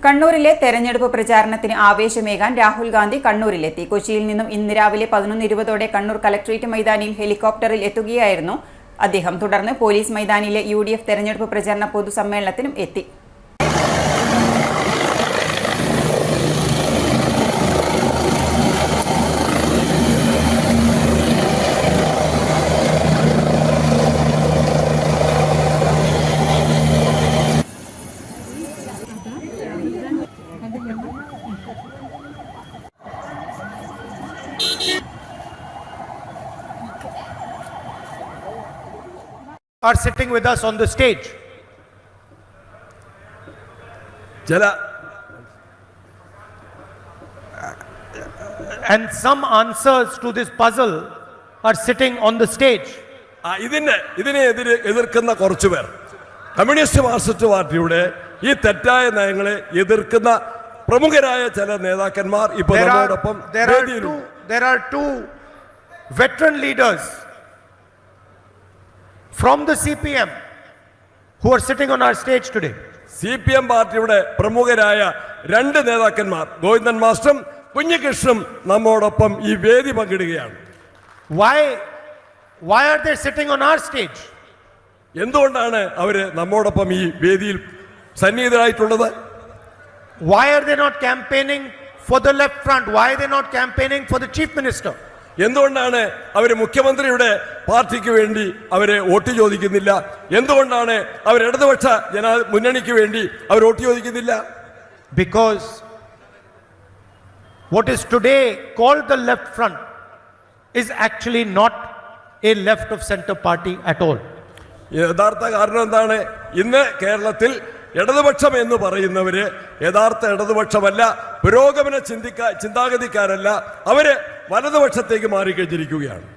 കണ്ണൂരിലെ തെരഞ്ഞെടുപ്പ് പ്രചാരണത്തിന് ആവേശമേകാൻ രാഹുൽ ഗാന്ധി കണ്ണൂരിലെത്തി. കൊച്ചിയിൽ നിന്നും ഇന്ന് രാവിലെ 11:20 കണ്ണൂർ കളക്ട്രേറ്റ് മൈതാനിയിൽ ഹെലികോപ്റ്ററിൽ എത്തുകയായിരുന്നു അദ്ദേഹം. തുടർന്ന് പോലീസ് മൈതാനിയിലെ UDF തെരഞ്ഞെടുപ്പ് പ്രചാരണ പൊതുസമ്മേളനത്തിനും എത്തി. Are sitting with us on the stage. And some answers to this puzzle are sitting on the stage. ഇതിനെ എതിർക്കുന്ന കുറച്ചുപേർ കമ്മ്യൂണിസ്റ്റ് മാർക്സിസ്റ്റ് പാർട്ടിയുടെ ഈ തെറ്റായ നയങ്ങളെ എതിർക്കുന്ന പ്രമുഖരായ ചില നേതാക്കന്മാർ ഇപ്പോൾ നമ്മോടൊപ്പം there are two veteran leaders from the CPM who are sitting on our stage today. CPM പാർട്ടിയുടെ പ്രമുഖരായ രണ്ട് നേതാക്കന്മാർ ഗോവിന്ദൻ മാസ്റ്ററും കുഞ്ഞികൃഷ്ണനും നമ്മോടൊപ്പം ഈ വേദി പങ്കിടുകയാണ്. Why are they sitting on our stage? എന്തുകൊണ്ടാണ് അവർ നമ്മോടൊപ്പം ഈ വേദിയിൽ സന്നിഹിതരായിട്ടുള്ളത്? Why are they not campaigning for the left front? Why are they not campaigning for the chief minister? എന്തുകൊണ്ടാണ് അവർ മുഖ്യമന്ത്രിയുടെ പാർട്ടിക്ക് വേണ്ടി അവരെ വോട്ട് ചോദിക്കുന്നില്ല? എന്തുകൊണ്ടാണ് അവർ ഇടതുപക്ഷ മുന്നണിക്ക് വേണ്ടി അവർ വോട്ട് ചോദിക്കുന്നില്ല? Because what is today called the left front is actually not a left of center party at all. യഥാർത്ഥ കാരണം എന്താണ്? ഇന്ന് കേരളത്തിൽ ഇടതുപക്ഷം എന്ന് പറയുന്നവര് യഥാർത്ഥ ഇടതുപക്ഷമല്ല, പുരോഗമന ചിന്താഗതിക്കാരല്ല, അവര് വലതുപക്ഷത്തേക്ക് മാറിക്കഴിഞ്ഞിരിക്കുകയാണ്.